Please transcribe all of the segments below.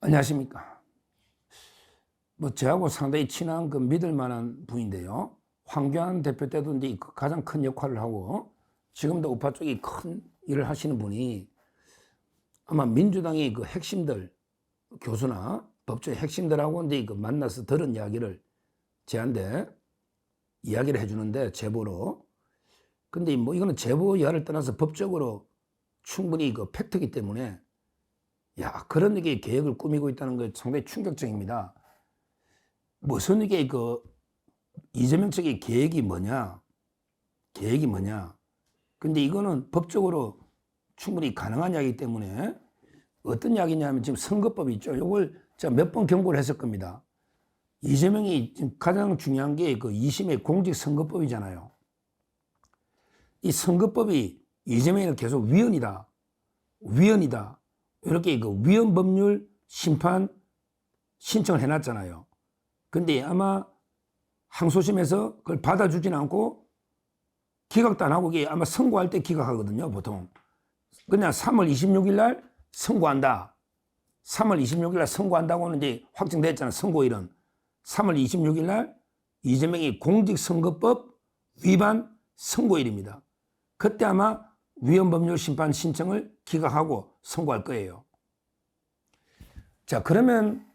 안녕하십니까. 저하고 상당히 친한 믿을 만한 분인데요. 황교안 대표 때도 이제 가장 큰 역할을 하고 지금도 우파 쪽이 큰 일을 하시는 분이 아마 민주당의 핵심들, 교수나 법조의 핵심들하고 이제 만나서 들은 이야기를 저한테 이야기를 해주는데, 제보로. 근데 이거는 제보 이하를 떠나서 법적으로 충분히 팩트이기 때문에, 야, 그런 얘기 계획을 꾸미고 있다는 게 상당히 충격적입니다. 무슨 이게 이재명 측의 계획이 뭐냐? 근데 이거는 법적으로 충분히 가능한 이야기이기 때문에, 어떤 이야기냐면 지금 선거법이 있죠. 이걸 제가 몇 번 경고를 했을 겁니다. 이재명이 지금 가장 중요한 게 2심의 공직선거법이잖아요. 이 선거법이 이재명이는 계속 위헌이다. 이렇게 위헌 법률 심판 신청을 해놨잖아요. 근데 아마 항소심에서 그걸 받아주진 않고 기각도 안 하고, 이게 아마 선고할 때 기각하거든요, 보통. 그냥 3월 26일 날 선고한다. 3월 26일 날 선고한다고는 이제 확정됐잖아요, 선고일은. 3월 26일 날 이재명이 공직선거법 위반 선고일입니다. 그때 아마 위헌법률 심판 신청을 기각하고 선고할 거예요. 자, 그러면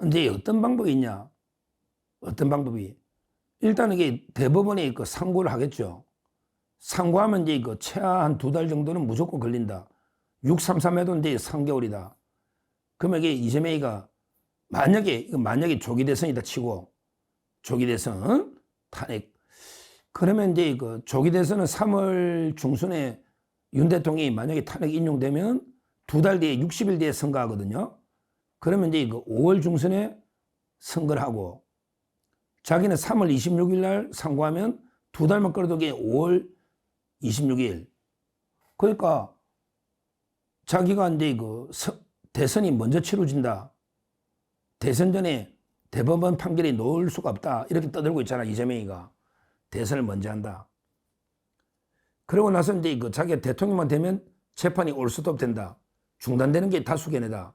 이제 어떤 방법이 있냐? 어떤 방법이? 일단 이게 대법원에 상고를 하겠죠. 상고하면 이제 최하 한 2달 정도는 무조건 걸린다. 633해도 이제 3개월이다. 그러면 이게 이재명이가 만약에 조기 대선이다 치고, 조기 대선 탄핵. 그러면 이제 조기 대선은 3월 중순에 윤 대통령이 만약에 탄핵 인용되면 2달 뒤에 60일 뒤에 선거하거든요. 그러면 이제 5월 중순에 선거를 하고, 자기는 3월 26일 날 상고하면 2달만 끌어도 5월 26일. 그러니까 자기가 이제 대선이 먼저 치러진다. 대선 전에 대법원 판결이 나올 수가 없다. 이렇게 떠들고 있잖아, 이재명이가. 대선을 먼저 한다. 그러고 나서 이제 자기가 대통령만 되면 재판이 올 수도 된다. 중단되는 게 다수견이다.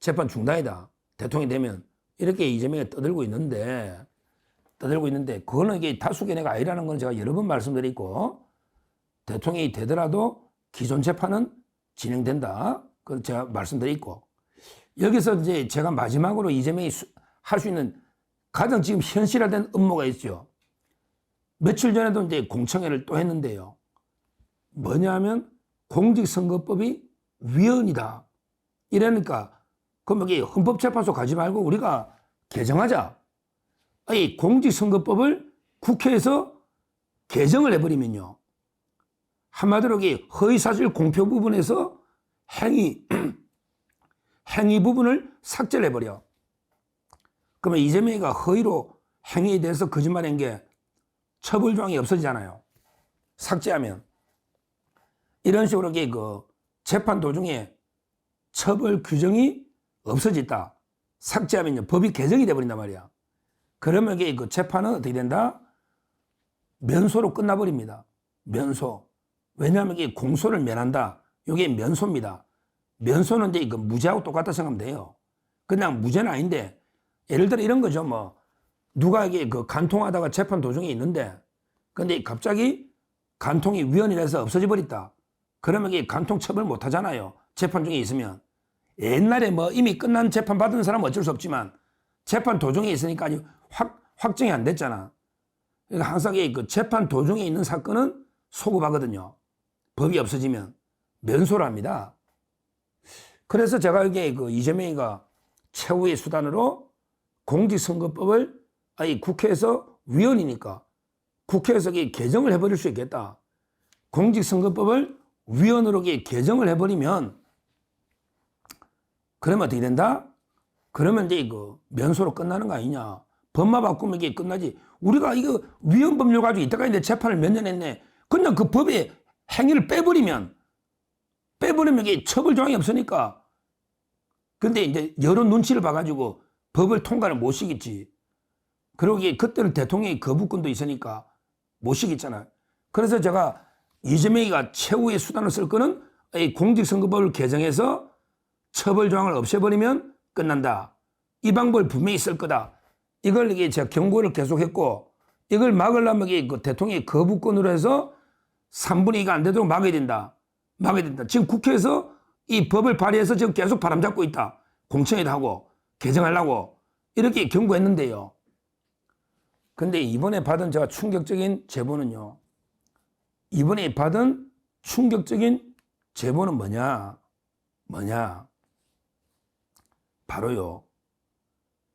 재판 중단이다. 대통령이 되면. 이렇게 이재명이 떠들고 있는데, 그거는 이게 다수견해가 아니라는 건 제가 여러 번 말씀드리고, 대통령이 되더라도 기존 재판은 진행된다. 그걸 제가 말씀드리고, 여기서 이제 제가 마지막으로 이재명이 할 수 있는 가장 지금 현실화된 업무가 있죠. 며칠 전에도 이제 공청회를 또 했는데요. 뭐냐면 공직선거법이 위헌이다. 이러니까 그럼 여기 헌법재판소 가지 말고 우리가 개정하자. 이 공직선거법을 국회에서 개정을 해버리면요, 한마디로 허위사실 공표 부분에서 행위 부분을 삭제를 해버려. 그러면 이재명이가 허위로 행위에 대해서 거짓말한 게 처벌 조항이 없어지잖아요, 삭제하면. 이런 식으로 재판 도중에 처벌 규정이 없어졌다. 삭제하면요, 법이 개정이 돼버린단 말이야. 그러면 재판은 어떻게 된다? 면소로 끝나버립니다. 면소. 왜냐하면 공소를 면한다. 이게 면소입니다. 면소는 이제 무죄하고 똑같다 생각하면 돼요. 그냥 무죄는 아닌데, 예를 들어 이런 거죠. 누가 간통하다가 재판 도중에 있는데, 근데 갑자기 간통이 위헌이라서 없어져 버렸다. 그러면 간통 처벌 못 하잖아요, 재판 중에 있으면. 옛날에 이미 끝난 재판 받은 사람은 어쩔 수 없지만, 재판 도중에 있으니까 아직 확정이 안 됐잖아. 그러니까 항상 재판 도중에 있는 사건은 소급하거든요. 법이 없어지면 면소를 합니다. 그래서 제가 이재명이가 최후의 수단으로 공직선거법을 국회에서 위헌이니까 국회에서 개정을 해버릴 수 있겠다. 공직선거법을 위헌으로 개정을 해버리면, 그러면 어떻게 된다? 그러면 이제 면소로 끝나는 거 아니냐. 법만 바꾸면 이게 끝나지. 우리가 위헌 법률 가지고 이때까지 내 재판을 몇 년 했네. 그냥 그 법의 행위를 빼버리면 이게 처벌 조항이 없으니까. 근데 이제 여론 눈치를 봐가지고 법을 통과를 못 시키지. 그리고 그때는 대통령이 거부권도 있으니까 못 시켰잖아요. 그래서 제가 이재명이가 최후의 수단을 쓸 거는 공직선거법을 개정해서 처벌 조항을 없애버리면 끝난다. 이 방법을 분명히 쓸 거다. 이걸 이게 제가 경고를 계속했고, 이걸 막으려면 이게 그 대통령이 거부권으로 해서 3분의 2가 안 되도록 막아야 된다. 막아야 된다. 지금 국회에서 이 법을 발의해서 지금 계속 바람잡고 있다. 공청회도 하고 개정하려고 이렇게 경고했는데요. 근데 이번에 받은 제가 충격적인 제보는요. 이번에 받은 충격적인 제보는 뭐냐? 바로요.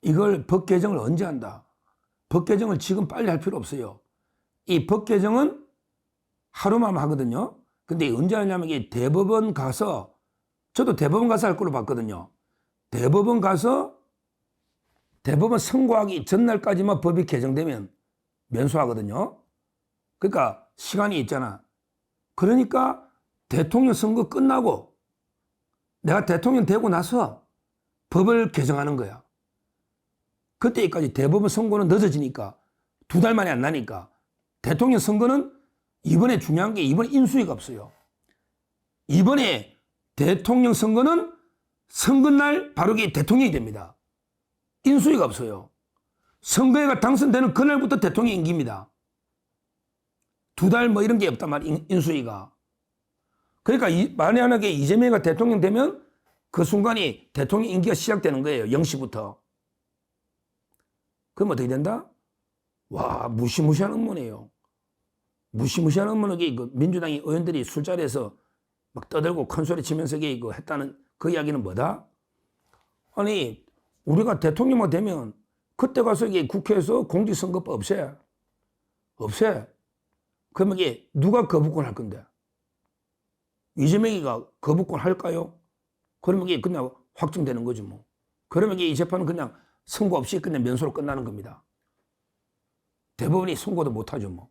이걸 법 개정을 언제 한다? 법 개정을 지금 빨리 할 필요 없어요. 이 법 개정은 하루만 하거든요. 근데 언제 하냐면 이게 대법원 가서, 저도 대법원 가서 할 걸로 봤거든요. 대법원 가서 대법원 선고하기 전날까지만 법이 개정되면 면소하거든요. 그러니까 시간이 있잖아. 그러니까 대통령 선거 끝나고 내가 대통령 되고 나서 법을 개정하는 거야. 그때까지 대법원 선고는 늦어지니까 2달 만에 안 나니까 대통령 선거는 이번에 중요한 게 이번에 인수위가 없어요. 이번에 대통령 선거는 선거날 바로 대통령이 됩니다. 인수위가 없어요. 선거에가 당선되는 그날부터 대통령 임기입니다. 2달 뭐 이런 게 없단 말이야, 인수위가. 그러니까 만약에 이재명이가 대통령 되면 그 순간이 대통령 임기가 시작되는 거예요. 0시부터. 그럼 어떻게 된다? 와, 무시무시한 음모네요. 무시무시한 음모는 민주당의 의원들이 술자리에서 막 떠들고 큰소리 치면서 했다는 그 이야기는 뭐다? 아니, 우리가 대통령만 되면 그때 가서 국회에서 공직선거법 없애. 그러면 누가 거부권 할 건데? 이재명이가 거부권 할까요? 그러면 그냥 확정되는 거지 뭐. 그러면 이 재판은 그냥 선고 없이 그냥 면소로 끝나는 겁니다. 대법원이 선고도 못하죠 뭐.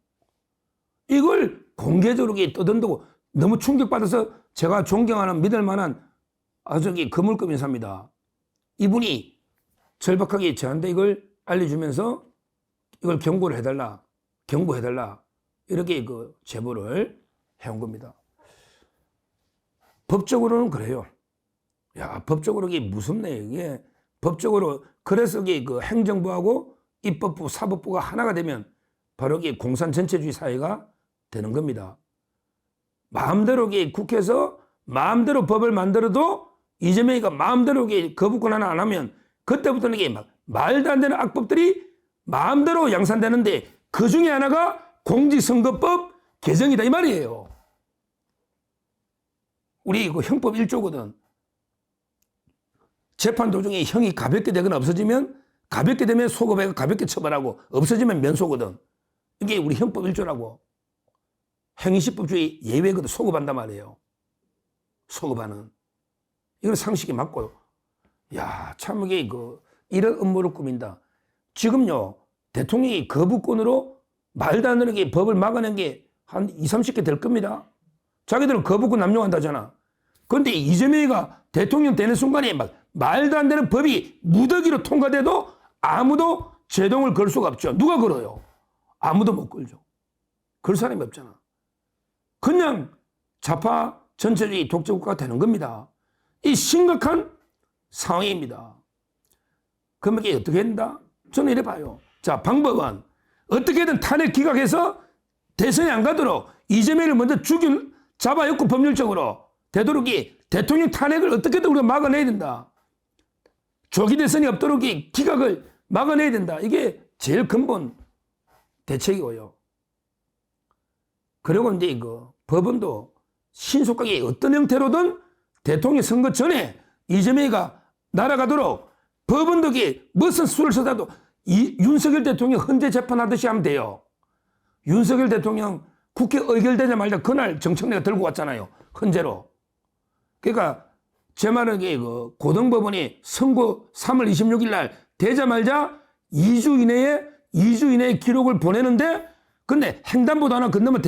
이걸 공개적으로 떠든다고 너무 충격받아서 제가 존경하는 믿을 만한 아주 거물급 인사입니다. 이분이 절박하게 저한테 이걸 알려주면서 이걸 경고해달라 이렇게 제보를 해온 겁니다. 법적으로는 그래요. 야, 법적으로 이게 무섭네 이게. 법적으로 그래서 행정부하고 입법부, 사법부가 하나가 되면 바로 공산 전체주의 사회가 되는 겁니다. 마음대로 국회에서 마음대로 법을 만들어도 이재명이가 마음대로 거부권 하나 안 하면 그때부터는 막 말도 안 되는 악법들이 마음대로 양산되는데 그 중에 하나가 공직선거법 개정이다 이 말이에요. 우리 형법 1조거든. 재판 도중에 형이 가볍게 되거나 없어지면 가볍게 되면 소급해가 가볍게 처벌하고 없어지면 면소거든. 이게 우리 형법 1조라고. 행위시법주의 예외거든. 소급한단 말이에요. 소급하는. 이건 상식이 맞고. 야, 참 이게 이런 음모를 꾸민다. 지금요, 대통령이 거부권으로 말도 안 되는 게 법을 막아낸 게 한 20, 30개 될 겁니다. 자기들은 거부권 남용한다잖아. 그런데 이재명이가 대통령 되는 순간에 막 말도 안 되는 법이 무더기로 통과돼도 아무도 제동을 걸 수가 없죠. 누가 걸어요? 아무도 못 걸죠. 걸 사람이 없잖아. 그냥 좌파 전체주의 독재국가가 되는 겁니다. 이 심각한 상황입니다. 그럼 이게 어떻게 된다? 저는 이래 봐요. 자, 방법은 어떻게든 탄핵 기각해서 대선에 안 가도록 이재명을 먼저 잡아였고 법률적으로 되도록 대통령 탄핵을 어떻게든 우리가 막아내야 된다. 조기 대선이 없도록 기각을 막아내야 된다. 이게 제일 근본 대책이고요. 그리고 이제 법원도 신속하게 어떤 형태로든 대통령 선거 전에 이재명이가 날아가도록 법원도 무슨 수를 써도 윤석열 대통령 헌재 재판하듯이 하면 돼요. 윤석열 대통령 국회 의결되자마자 그날 정청래가 들고 왔잖아요. 헌재로. 그러니까 제 말은 고등법원이 선고 3월 26일 날 되자마자 2주 이내에 기록을 보내는데 근데 횡단보도 하나 건너면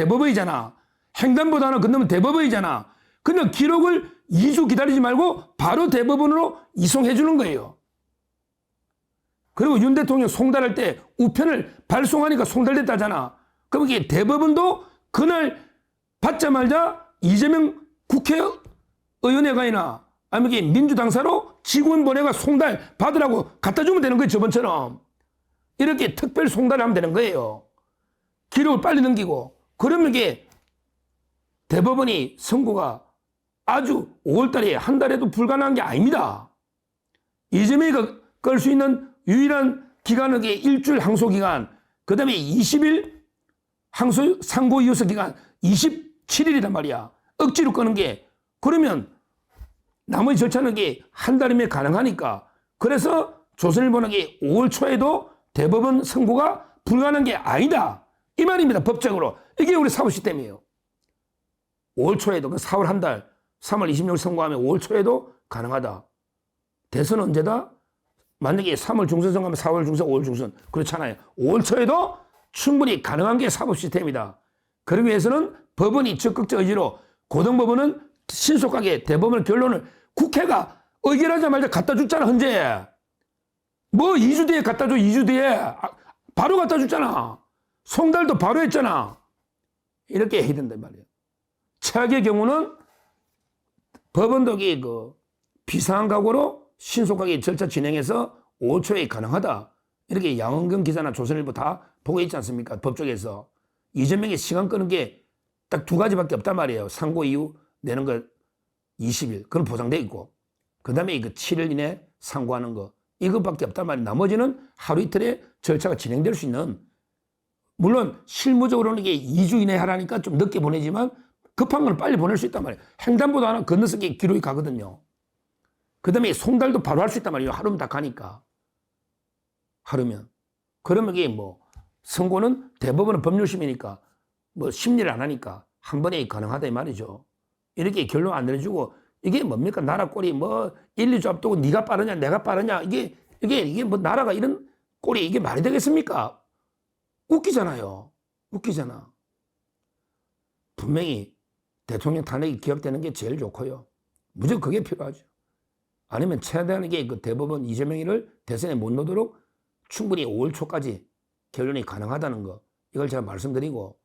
대법원이잖아. 그냥 기록을 2주 기다리지 말고 바로 대법원으로 이송해 주는 거예요. 그리고 윤 대통령 송달할 때 우편을 발송하니까 송달됐다잖아. 그럼 이게 대법원도 그날 받자마자 이재명 국회의원회관이나 아니면 민주당사로 직원 보내가 송달 받으라고 갖다 주면 되는 거예요. 저번처럼. 이렇게 특별 송달을 하면 되는 거예요. 기록을 빨리 넘기고. 그러면 이게 대법원이 선고가 아주 5월달에 한 달에도 불가능한 게 아닙니다. 이재명이가 끌 수 있는 유일한 기간은 일주일 항소 기간, 그 다음에 20일 상고 이유서 기간 27일이란 말이야. 억지로 끄는 게. 그러면 나머지 절차는 게 한 달이면 가능하니까. 그래서 조선일보는 5월 초에도 대법원 선고가 불가능한 게 아니다. 이 말입니다. 법적으로. 이게 우리 사법 시스템이에요. 5월 초에도, 4월 한 달, 3월 26일 선고하면 5월 초에도 가능하다. 대선은 언제다? 만약에 3월 중선 선거하면 4월 중선, 5월 중선. 그렇잖아요. 5월 초에도 충분히 가능한 게 사법 시스템이다. 그러기 위해서는 법원이 적극적 의지로, 고등법원은 신속하게 대법원 결론을, 국회가 의결하자마자 갖다 줬잖아, 헌재. 뭐 2주 뒤에 갖다 줘, 2주 뒤에. 바로 갖다 줬잖아. 송달도 바로 했잖아. 이렇게 해야 된단 말이에요. 최악의 경우는 법원도 비상한 각오로 신속하게 절차 진행해서 5월 초에 가능하다. 이렇게 양원경 기자나 조선일보 다 보고 있지 않습니까? 법조계에서. 이재명이 시간 끄는 게 딱 두 가지밖에 없단 말이에요. 상고 이후 내는 거 20일. 그건 보장돼 있고. 그 다음에 7일 이내 상고하는 거. 이것밖에 없단 말이에요. 나머지는 하루 이틀에 절차가 진행될 수 있는. 물론 실무적으로는 이게 2주 이내 하라니까 좀 늦게 보내지만 급한 건 빨리 보낼 수 있단 말이에요. 횡단보도 하나 건너서 기록이 가거든요. 그 다음에 송달도 바로 할 수 있단 말이에요. 하루면 다 가니까. 하루면. 그러면 이게 선고는 대법원은 법률심이니까 심리를 안 하니까 한 번에 가능하다 이 말이죠. 이렇게 결론 안 내려주고 이게 뭡니까? 나라 꼴이 1, 2주 앞두고 네가 빠르냐 내가 빠르냐 이게 나라가 이런 꼴이 이게 말이 되겠습니까? 웃기잖아요. 웃기잖아. 분명히 대통령 탄핵이 기각되는 게 제일 좋고요. 무조건 그게 필요하죠. 아니면 최대한 대법원 이재명이를 대선에 못 넣도록 충분히 5월 초까지 결론이 가능하다는 거. 이걸 제가 말씀드리고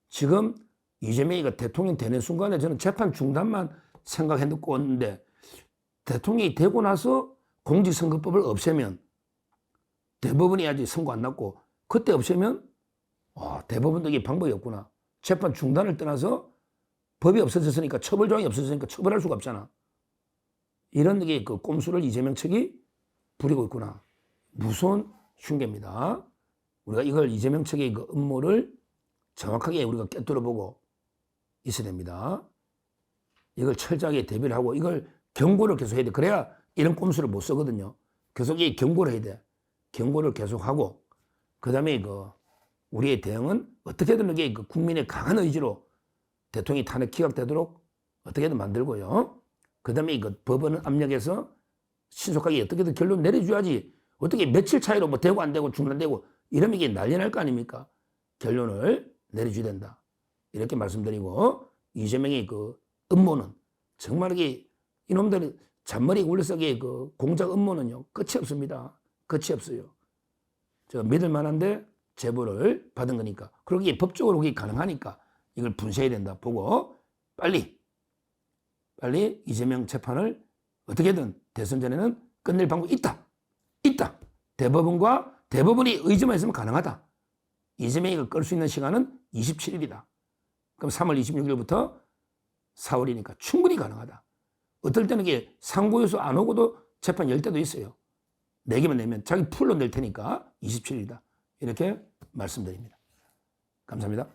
지금 이재명이가 대통령 되는 순간에 저는 재판 중단만 생각해놓고 왔는데 대통령이 되고 나서 공직선거법을 없애면 대법원이 아직 선고 안 났고 그때 없애면 대법원도 이게 방법이 없구나. 재판 중단을 떠나서 법이 없어졌으니까 처벌조항이 없어졌으니까 처벌할 수가 없잖아. 이런 꼼수를 이재명 측이 부리고 있구나. 무서운 흉계입니다. 우리가 이걸 이재명 측의 음모를 정확하게 우리가 꿰뚫어보고 있어야 됩니다. 이걸 철저하게 대비를 하고 이걸 경고를 계속 해야 돼. 그래야 이런 꼼수를 못 쓰거든요. 계속 경고를 해야 돼. 경고를 계속하고 그 다음에 우리의 대응은 어떻게든 국민의 강한 의지로 대통령이 탄핵 기각되도록 어떻게든 만들고요. 그 다음에 법원 압력에서 신속하게 어떻게든 결론 내려줘야지. 어떻게 며칠 차이로 되고 안 되고 중단되고 이러면 이게 난리 날 거 아닙니까? 결론을 내려줘야 된다. 이렇게 말씀드리고 이재명의 음모는 정말 이놈들 잔머리 굴려서 공작 음모는요 끝이 없습니다. 끝이 없어요. 저 믿을 만한데 제보를 받은 거니까. 그리고 이게 법적으로 그게 가능하니까 이걸 분쇄해야 된다 보고 빨리 이재명 재판을 어떻게든 대선 전에는 끝낼 방법이 있다. 대법원이 의지만 있으면 가능하다. 이재명이가 끌 수 있는 시간은 27일이다. 그럼 3월 26일부터 4월이니까 충분히 가능하다. 어떨 때는 이게 상고요소 안 오고도 재판 열 때도 있어요. 내기만 내면 자기 풀로 낼 테니까 27일이다. 이렇게 말씀드립니다. 감사합니다.